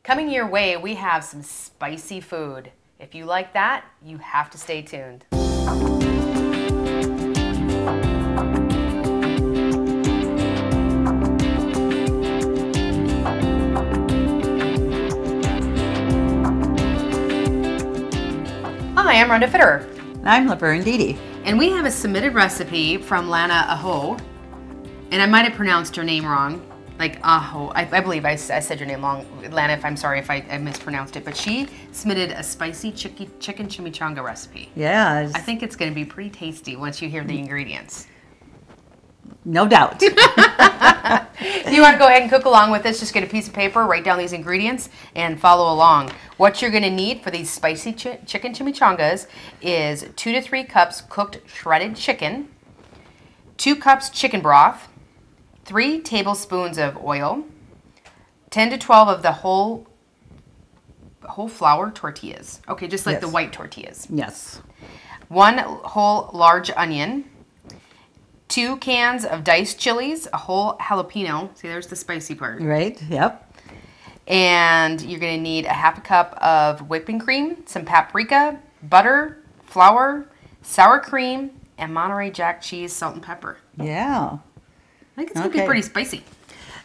Coming your way, we have some spicy food. If you like that, you have to stay tuned. Hi, I'm Rhonda Fitterer. And I'm Laverne Dede. And we have a submitted recipe from Lana Aho. And I might have pronounced your name wrong. Like Aho. I believe I said your name wrong. Lana, I'm sorry if I mispronounced it. But she submitted a spicy chicken chimichanga recipe. Yeah. I think it's going to be pretty tasty once you hear the ingredients. No doubt. You want to go ahead and cook along with this, just get a piece of paper, write down these ingredients, and follow along. What you're going to need for these spicy chicken chimichangas is 2 to 3 cups cooked shredded chicken, 2 cups chicken broth, 3 tablespoons of oil, 10 to 12 of the whole flour tortillas. Okay, just like the white tortillas. Yes. 1 whole large onion, 2 cans of diced chilies, a whole jalapeno. See, there's the spicy part. Right, yep. And you're going to need a half a cup of whipping cream, some paprika, butter, flour, sour cream, and Monterey Jack cheese, salt, and pepper. Yeah. I think it's going to be pretty spicy.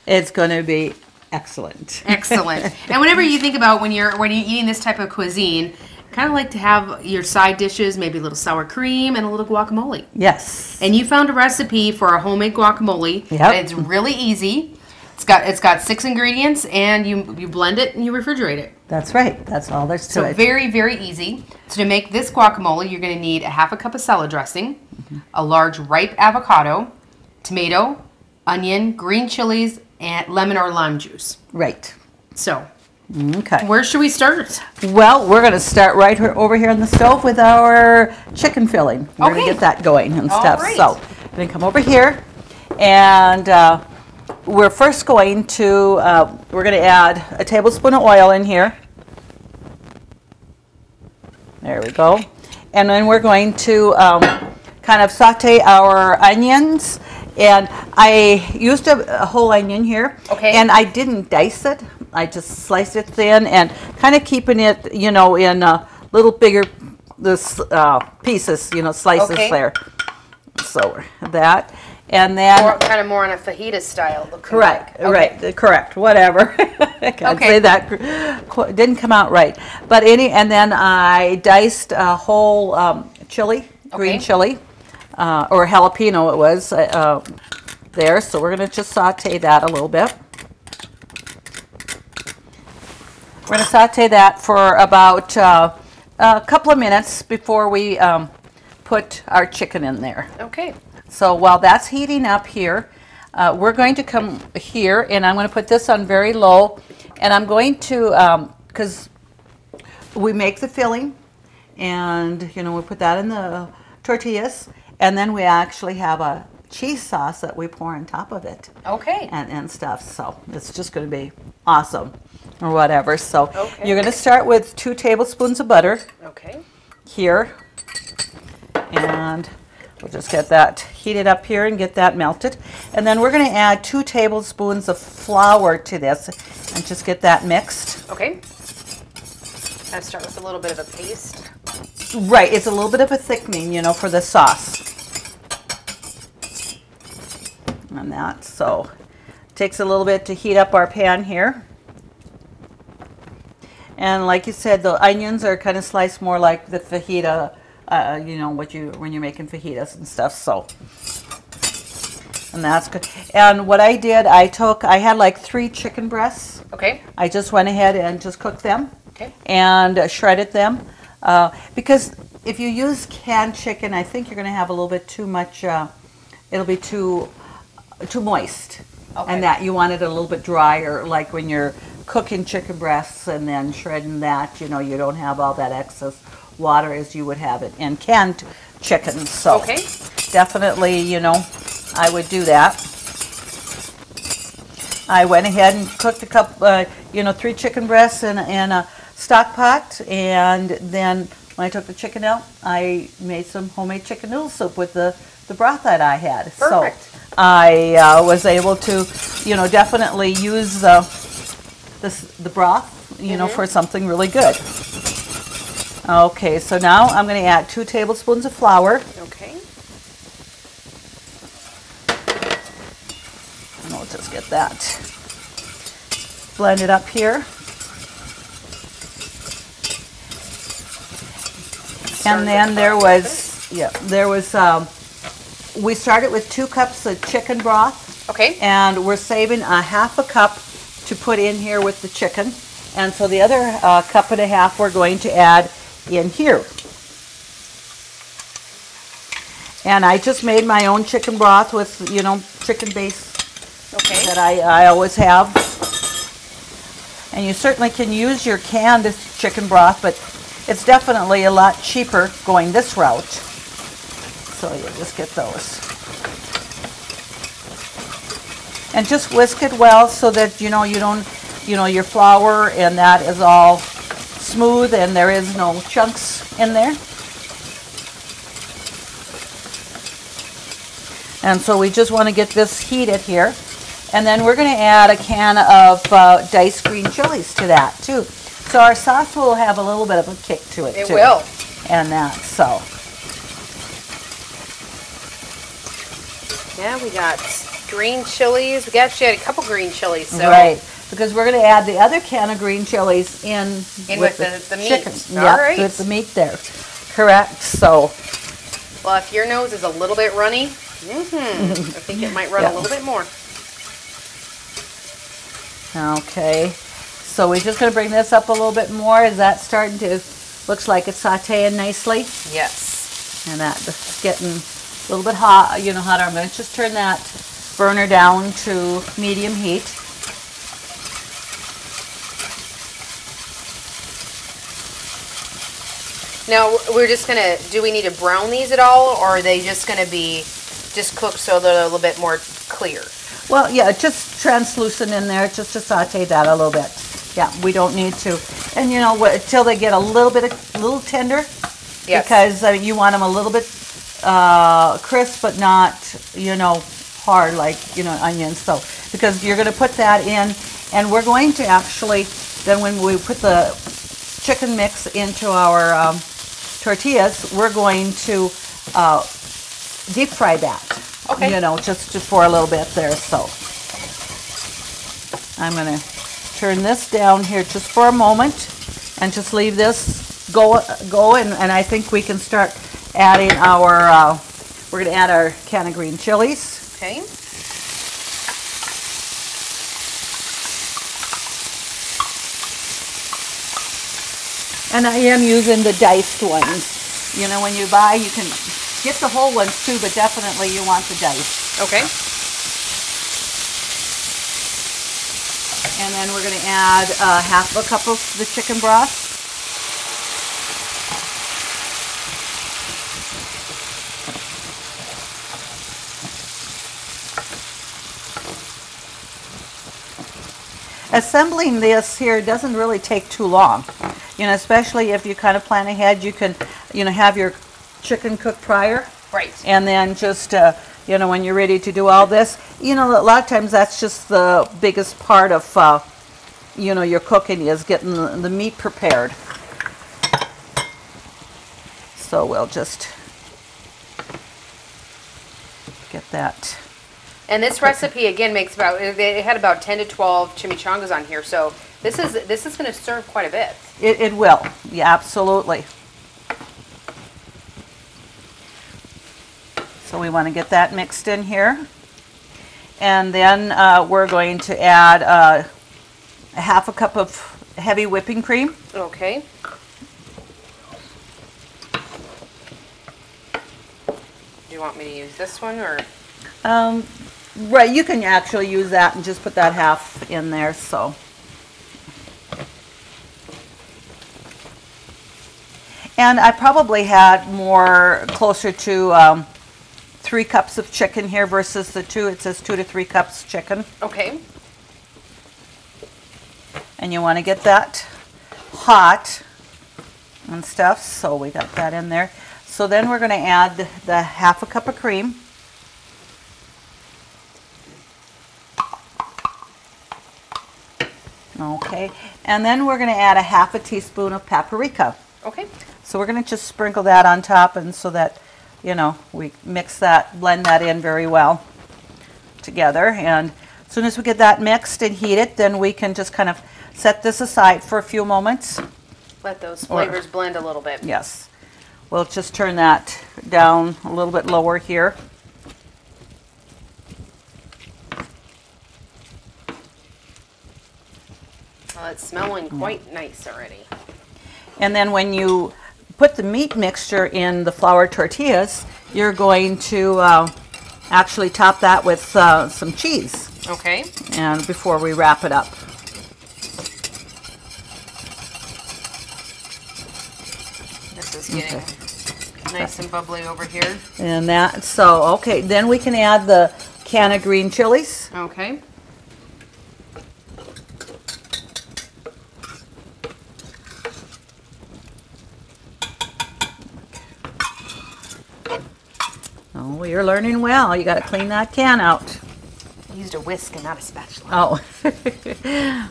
It's going to be excellent. Excellent. And whenever you think about when you're eating this type of cuisine, kind of like to have your side dishes, maybe a little sour cream and a little guacamole. Yes. And you found a recipe for a homemade guacamole. Yep. It's really easy. It's got 6 ingredients, and you blend it and you refrigerate it. That's right. That's all there's to it. So very, very easy. So to make this guacamole, you're going to need a half a cup of salad dressing, a large ripe avocado, tomato, onion, green chilies, and lemon or lime juice. Right. So, okay. Where should we start? Well, we're going to start right over here on the stove with our chicken filling. We're going to get that going and stuff. Right. So, I'm going to come over here, and we're first going to, we're going to add a tablespoon of oil in here. There we go. And then we're going to kind of saute our onions. And I used a whole onion here. Okay. And I didn't dice it. I just sliced it thin and kind of keeping it, in little bigger pieces, slices there. So that. And then Kind of more on a fajita style. Correct, like. right, correct, whatever. I can't say that. Didn't come out right. But and then I diced a whole chili, green chili, or jalapeno it was there. So we're going to just saute that a little bit. We're going to saute that for about a couple of minutes before we put our chicken in there. Okay. So while that's heating up here, we're going to come here, and I'm going to put this on very low, and I'm going to, because we make the filling, and, we put that in the tortillas, and then we actually have a cheese sauce that we pour on top of it. Okay. And stuff, so it's just going to be awesome, or whatever. So you're going to start with 2 tablespoons of butter. Okay. Here, and we'll just get that heated up here and get that melted. And then we're going to add 2 tablespoons of flour to this and just get that mixed. Okay. I'll start with a little bit of a paste. Right, it's a little bit of a thickening, for the sauce. And that, so it takes a little bit to heat up our pan here. And like you said, the onions are kind of sliced more like the fajita. When you're making fajitas and stuff, so. And that's good. And what I did, I had like 3 chicken breasts. Okay. I just went ahead and just cooked them. Okay. And shredded them. Because if you use canned chicken, I think you're going to have a little bit too much, it'll be too moist. Okay. And that you want it a little bit drier, like when you're cooking chicken breasts and then shredding that, you don't have all that excess water as you would have it in canned chicken. So definitely, I would do that. I went ahead and cooked a couple, 3 chicken breasts in a stock pot, and then when I took the chicken out, I made some homemade chicken noodle soup with the broth that I had. Perfect. So I was able to, definitely use the broth you know, for something really good. Okay, so now I'm going to add 2 tablespoons of flour. Okay. And we'll just get that blended up here. And then there was, we started with 2 cups of chicken broth. Okay. And we're saving a half a cup to put in here with the chicken. And so the other cup and a half we're going to add in here. And I just made my own chicken broth with, you know, chicken base that I always have. And you certainly can use your canned chicken broth, but it's definitely a lot cheaper going this route. So you just get those. And just whisk it well so that, you know, you don't, you know, your flour and that is all smooth and there is no chunks in there. And so we just want to get this heated here. And then we're going to add a can of diced green chilies to that too. So our sauce will have a little bit of a kick to it too. It will. And that, so. Yeah, we got green chilies. We actually had a couple green chilies. So. Right, because we're going to add the other can of green chilies in with the meat. Chicken. All right. With the meat there. Correct, so. Well, if your nose is a little bit runny, I think it might run a little bit more. Okay, so we're just going to bring this up a little bit more. Is that starting to, looks like it's sauteing nicely? Yes. And that's getting a little bit hot, you know, hotter. I'm going to just turn that burner down to medium heat. Now, we're just going to, do we need to brown these at all, or are they just going to be just cooked so they're a little bit more clear? Well, yeah, just translucent in there, just to saute that a little bit. Yeah, we don't need to. And you know, until they get a little tender, because you want them a little bit crisp, but not, you know, hard like, you know, onions. So, because you're going to put that in, and we're going to actually, then when we put the chicken mix into our tortillas, we're going to deep fry that. Okay. You know, just for a little bit there. So I'm going to turn this down here just for a moment and just leave this go and I think we can start adding our, we're going to add our can of green chilies. Okay. And I am using the diced ones. You know, when you buy, you can get the whole ones too, but definitely you want the dice. Okay. And then we're going to add half a cup of the chicken broth. Assembling this here doesn't really take too long. You know, especially if you kind of plan ahead, you can, you know, have your chicken cooked prior. Right. And then just, you know, when you're ready to do all this, you know, a lot of times that's just the biggest part of, you know, your cooking is getting the meat prepared. So we'll just get that. And this recipe again makes about, it had about 10 to 12 chimichangas on here, so this is going to serve quite a bit. It will, yeah, absolutely. So we want to get that mixed in here. And then we're going to add a half a cup of heavy whipping cream. Okay. Do you want me to use this one or? Right, you can actually use that and just put that half in there, so. And I probably had more closer to 3 cups of chicken here versus the 2. It says 2 to 3 cups chicken. Okay. And you want to get that hot and stuff, so we got that in there. So then we're going to add the half a cup of cream. Okay. Okay, and then we're going to add a half a teaspoon of paprika. Okay. So we're going to just sprinkle that on top, and so that, you know, we mix that, blend that in very well together. And as soon as we get that mixed and heated, then we can just kind of set this aside for a few moments. Let those flavors blend a little bit. Yes. We'll just turn that down a little bit lower here. Well, it's smelling quite nice already. And then when you put the meat mixture in the flour tortillas, you're going to actually top that with some cheese. Okay. And before we wrap it up. This is getting nice and bubbly over here. And that, so, okay, then we can add the can of green chilies. Okay. Oh, you're learning well. You got to clean that can out. I used a whisk and not a spatula. Oh.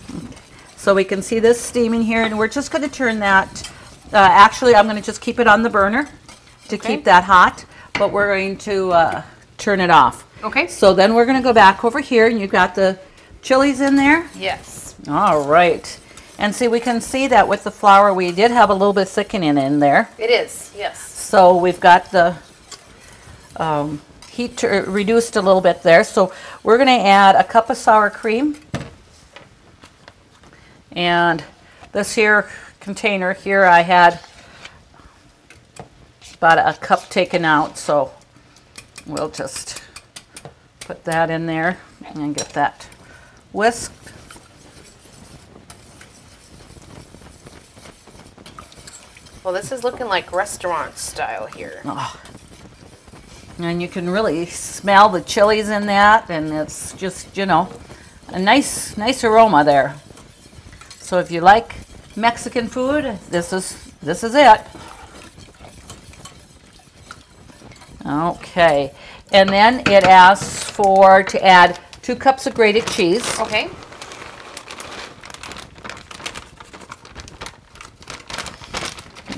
So we can see this steaming here, and we're just going to turn that. Actually, I'm going to just keep it on the burner to keep that hot, but we're going to turn it off. Okay. So then we're going to go back over here, and you've got the chilies in there. Yes. All right. And see, we can see that with the flour, we did have a little bit of thickening in there. It is, yes. So we've got the heat reduced a little bit there. So we're going to add a cup of sour cream. And this here container here, I had about a cup taken out. So we'll just put that in there and get that whisked. Well, this is looking like restaurant style here. Oh. And you can really smell the chilies in that, and it's just, you know, a nice aroma there. So if you like Mexican food, this is it. Okay, and then it asks to add 2 cups of grated cheese. Okay.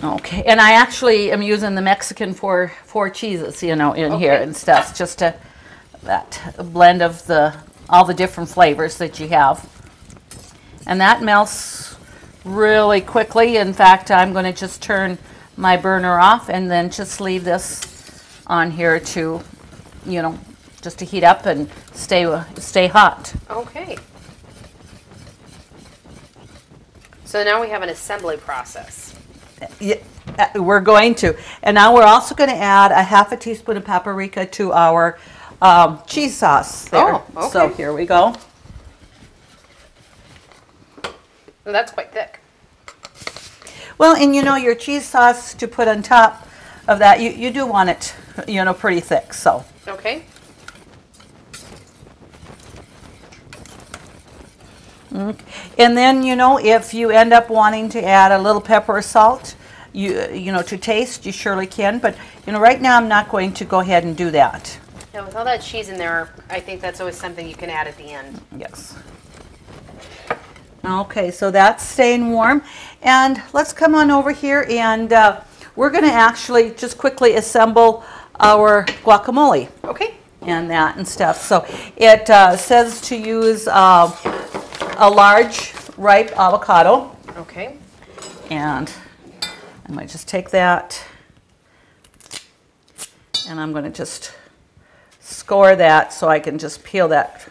Okay, and I actually am using the Mexican four cheeses, you know, in here and stuff, just to that blend of all the different flavors that you have. And that melts really quickly. In fact, I'm going to just turn my burner off and then just leave this on here to, you know, just to heat up and stay hot. Okay. So now we have an assembly process. Yeah, we're going to. And now we're also going to add a half a teaspoon of paprika to our cheese sauce there. Oh, okay. So here we go. Well, that's quite thick. Well, and you know, your cheese sauce to put on top of that, you do want it, you know, pretty thick. So. Okay. And then, you know, if you end up wanting to add a little pepper or salt, you know, to taste, you surely can. But, you know, right now I'm not going to go ahead and do that. Yeah, with all that cheese in there, I think that's always something you can add at the end. Yes. Okay, so that's staying warm. And let's come on over here, and we're going to actually just quickly assemble our guacamole. Okay. And that and stuff. So it says to use a large ripe avocado. Okay. And I might just take that, and I'm going to just score that so I can just peel that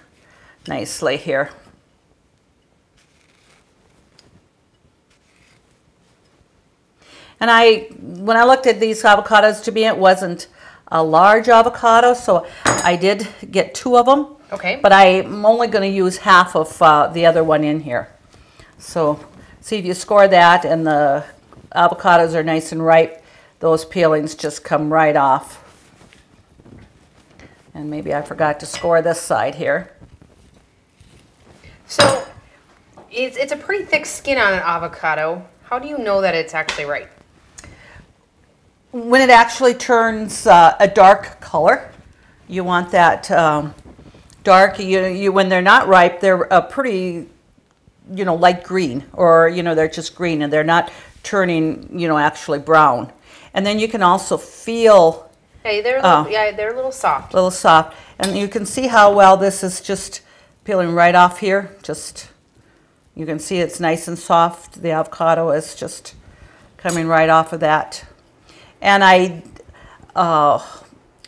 nicely here. And when I looked at these avocados, to me it wasn't a large avocado, so I did get 2 of them. Okay. But I'm only going to use half of the other one in here. So see, if you score that and the avocados are nice and ripe, those peelings just come right off. And maybe I forgot to score this side here. So it's a pretty thick skin on an avocado. How do you know that it's actually ripe? When it actually turns a dark color, you want that dark. When they're not ripe, they're a pretty you know, light green, or, you know, they're just green and they're not turning, you know, actually brown. And then you can also feel. Hey, they're a little, yeah, they're a little soft. A little soft. And you can see how well this is just peeling right off here. Just, you can see it's nice and soft. The avocado is just coming right off of that. And I,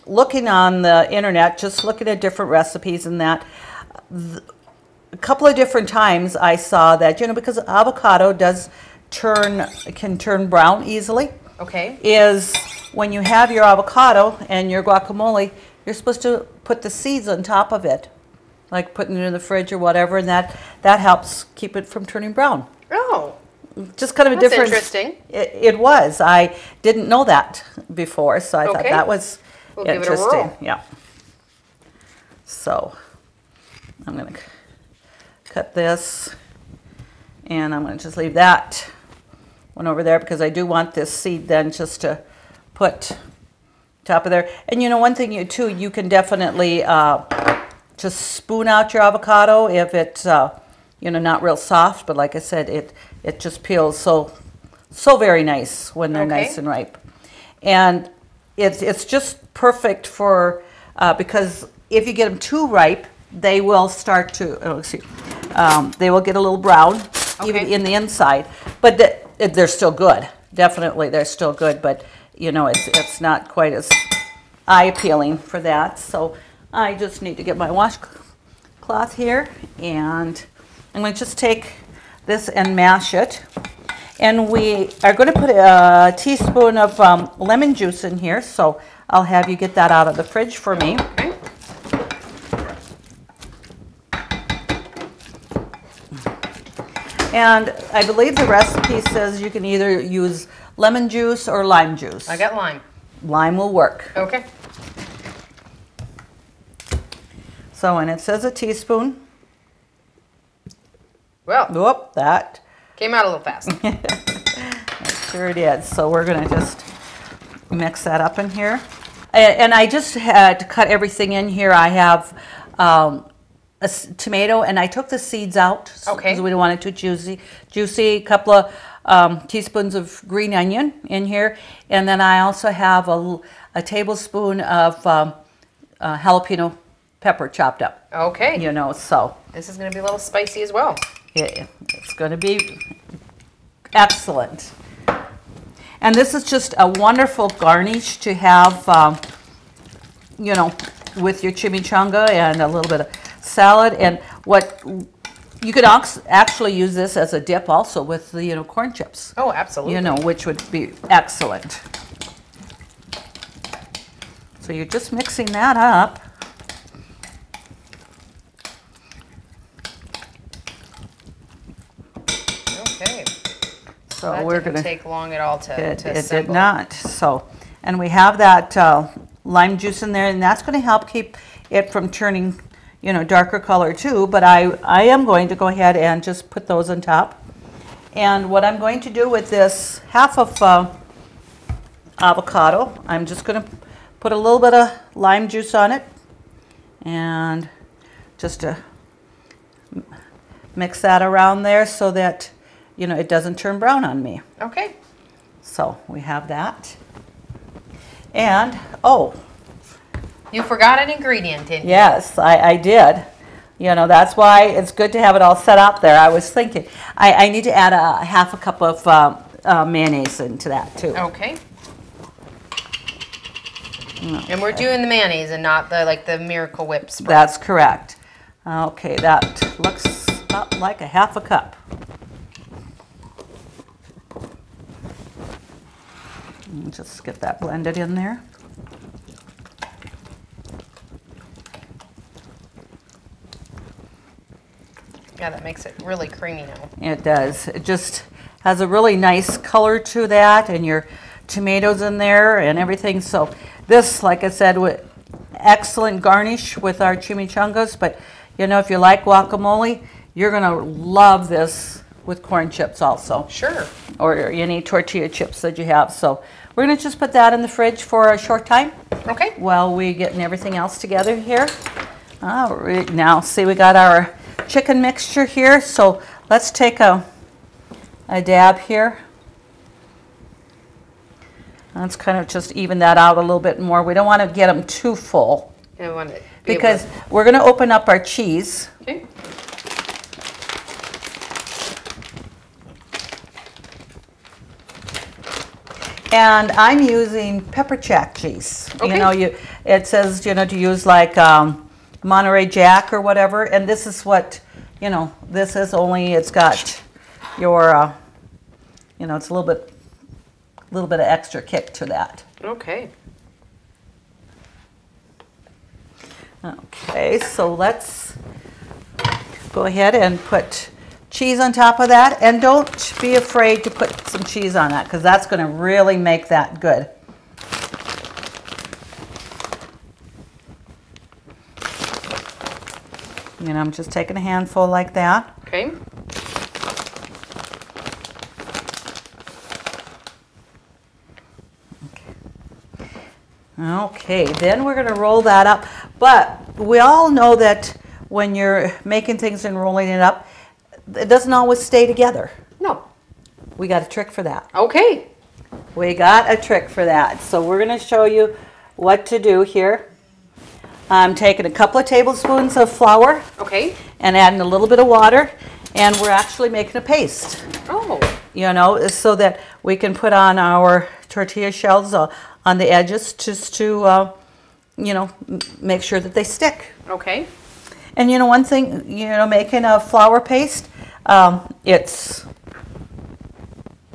looking on the internet, just looking at different recipes and that, a couple of different times I saw that, you know, because avocado can turn brown easily. Okay. Is when you have your avocado and your guacamole, you're supposed to put the seeds on top of it, like putting it in the fridge or whatever, and that helps keep it from turning brown. Oh. Just kind of a different. Interesting. It was. I didn't know that before, so I thought that was interesting. Give it a whirl. Yeah. So I'm going to cut this, and I'm going to just leave that one over there because I do want this seed then just to put top of there. And you know, one thing you can definitely just spoon out your avocado if it's you know, not real soft, but like I said, it just peels so very nice when they're nice and ripe. And it's just perfect for because if you get them too ripe, they will start to they will get a little brown even in the inside, but they're still good. Definitely, they're still good, but you know, it's not quite as eye appealing for that. So I just need to get my washcloth here, and I'm going to just take this and mash it. And we are going to put a teaspoon of lemon juice in here, so I'll have you get that out of the fridge for me. Okay. And I believe the recipe says you can either use lemon juice or lime juice. I got lime. Lime will work. Okay. So, and it says a teaspoon. Well. Whoop, that came out a little fast. Sure did. So we're going to just mix that up in here. And I just had to cut everything in here. I have a tomato, and I took the seeds out because we don't want it too juicy. A couple of teaspoons of green onion in here, and then I also have a tablespoon of jalapeno pepper chopped up. Okay. You know, so this is going to be a little spicy as well. It's going to be excellent. And this is just a wonderful garnish to have, you know, with your chimichanga and a little bit of salad. And what you could actually use this as a dip also with the, you know, corn chips. Oh, absolutely. You know, which would be excellent. So you're just mixing that up. Okay. So that we're didn't going to take long at all to It assemble. did not. So, and we have that lime juice in there, and that's going to help keep it from turning, you know, darker color too. But I am going to go ahead and just put those on top. And what I'm going to do with this half of avocado, I'm just going to put a little bit of lime juice on it, and just to mix that around there so that, you know, it doesn't turn brown on me. Okay. So we have that. And, oh. You forgot an ingredient, didn't you? Yes, I did. You know, that's why it's good to have it all set up there. I was thinking, I need to add a half a cup of mayonnaise into that too. Okay. And we're doing the mayonnaise and not the Miracle Whip spread. That's correct. Okay, that looks about like a half a cup. And just get that blended in there. Yeah, that makes it really creamy now. It does. It just has a really nice color to that, and your tomatoes in there and everything. So this, like I said, with excellent garnish with our chimichangas. But you know, if you like guacamole, you're gonna love this with corn chips also. Sure. Or any tortilla chips that you have. So we're gonna just put that in the fridge for a short time. Okay. While we're getting everything else together here. All right, now see, we got our chicken mixture here. So let's take a dab here. Let's kind of just even that out a little bit more. We don't want to get them too full. I want it because we're going to open up our cheese. Okay. And I'm using pepper jack cheese. Okay. You know, it says, you know, to use like Monterey Jack or whatever. And this is what, you know, this is only, it's got your, you know, it's a little bit of extra kick to that. Okay. Okay, so let's go ahead and put cheese on top of that, and don't be afraid to put some cheese on that because that's going to really make that good. You know, I'm just taking a handful like that. Okay. Okay, then we're going to roll that up. But we all know that when you're making things and rolling it up, it doesn't always stay together. No. We got a trick for that. Okay. We got a trick for that. So we're going to show you what to do here. I'm taking a couple of tablespoons of flour. Okay. And adding a little bit of water. And we're actually making a paste. Oh. You know, so that we can put on our tortilla shells on the edges just to, you know, make sure that they stick. Okay. And you know, one thing, you know, making a flour paste, it's,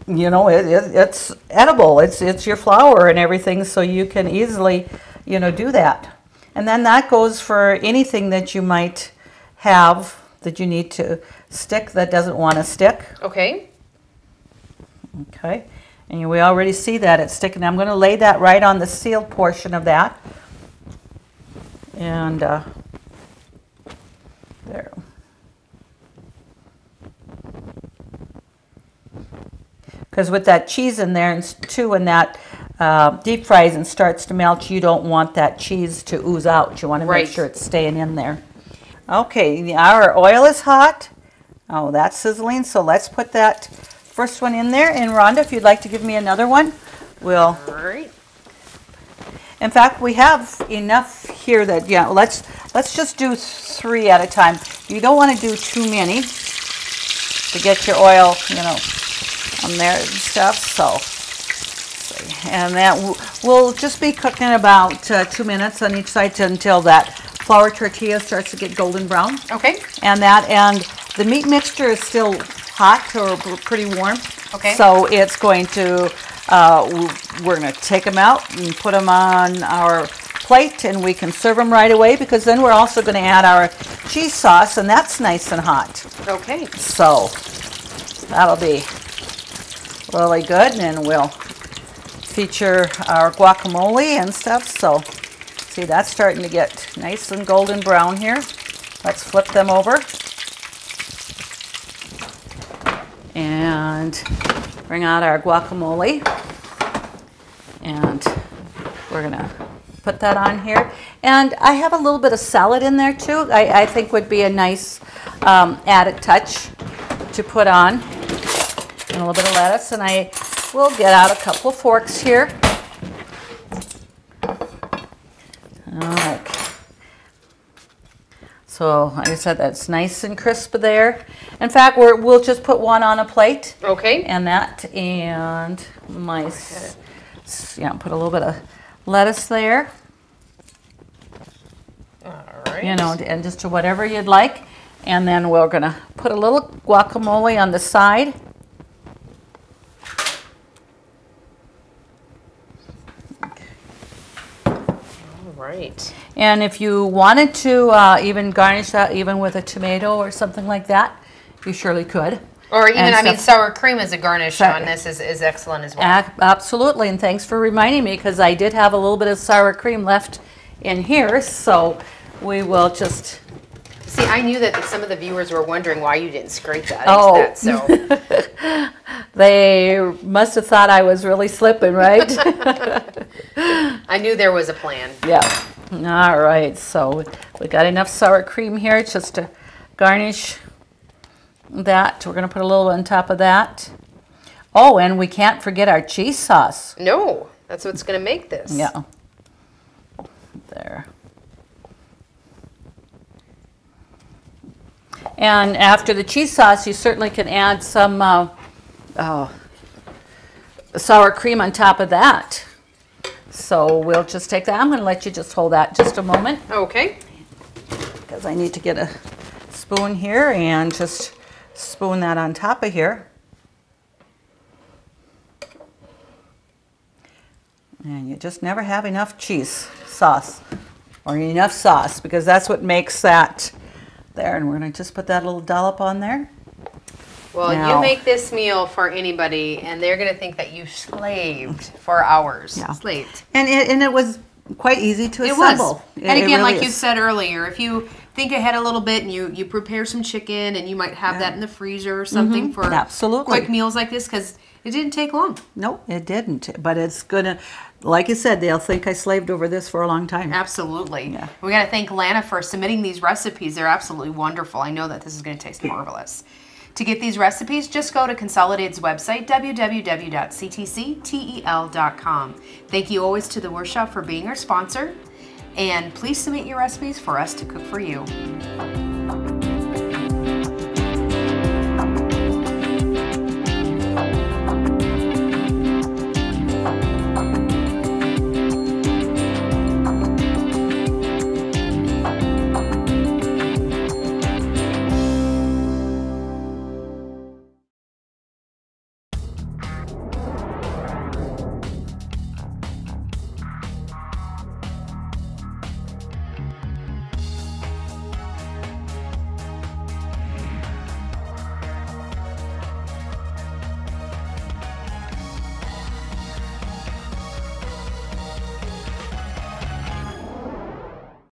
you know, it's edible. It's your flour and everything, so you can easily, you know, do that. And then that goes for anything that you might have that you need to stick that doesn't want to stick. Okay. Okay. And we already see that it's sticking. I'm going to lay that right on the sealed portion of that. And there. Because with that cheese in there, and too, when that deep fries and starts to melt, you don't want that cheese to ooze out. You want to make sure it's staying in there. Okay, our oil is hot. Oh, that's sizzling. So let's put that first one in there. And Rhonda, if you'd like to give me another one, we'll. All right. In fact, we have enough here that, yeah, let's just do 3 at a time. You don't want to do too many to get your oil, you know, on there and stuff. So, and that we'll just be cooking about 2 minutes on each side until that flour tortilla starts to get golden brown. Okay. And the meat mixture is still hot or pretty warm. Okay. So it's going to, we're going to take them out and put them on our plate, and we can serve them right away, because then we're also going to add our cheese sauce, and that's nice and hot. Okay. So that'll be really good, and then we'll feature our guacamole and stuff. So see, that's starting to get nice and golden brown here. Let's flip them over. And bring out our guacamole, and we're gonna put that on here. And I have a little bit of salad in there too. I think would be a nice added touch to put on, and a little bit of lettuce. And I will get out a couple of forks here. Okay. So like I said, that's nice and crisp there. In fact, we'll just put one on a plate. Okay. And that, and my, yeah, put a little bit of lettuce there. All right. You know, and just to whatever you'd like. And then we're gonna put a little guacamole on the side. Right. And if you wanted to even garnish that even with a tomato or something like that, you surely could. Or even, I mean, sour cream as a garnish on this is excellent as well. Absolutely, and thanks for reminding me, because I did have a little bit of sour cream left in here, so we will just... See, I knew that some of the viewers were wondering why you didn't scrape that. Oh. So. They must have thought I was really slipping, right? I knew there was a plan. Yeah. All right, so we got enough sour cream here just to garnish that. We're going to put a little on top of that. Oh, and we can't forget our cheese sauce. No, that's what's going to make this. Yeah. There. And after the cheese sauce, you certainly can add some sour cream on top of that. So we'll just take that. I'm going to let you just hold that just a moment. Okay. Because I need to get a spoon here and just spoon that on top of here. And you just never have enough cheese sauce or enough sauce, because that's what makes that there. And we're going to just put that little dollop on there. Well, now, you make this meal for anybody, and they're going to think that you slaved for hours. Yeah. Slaved. And it was quite easy to assemble. And again, really like is. you said earlier, if you think ahead a little bit and you prepare some chicken, and you might have that in the freezer or something for absolutely quick meals like this, because it didn't take long. No, it didn't. But it's going to, like you said, they'll think I slaved over this for a long time. Absolutely. Yeah. We got to thank Lana for submitting these recipes. They're absolutely wonderful. I know that this is going to taste marvelous. To get these recipes, just go to Consolidated's website, www.ctctel.com. Thank you always to the Workshop for being our sponsor. And please submit your recipes for us to cook for you.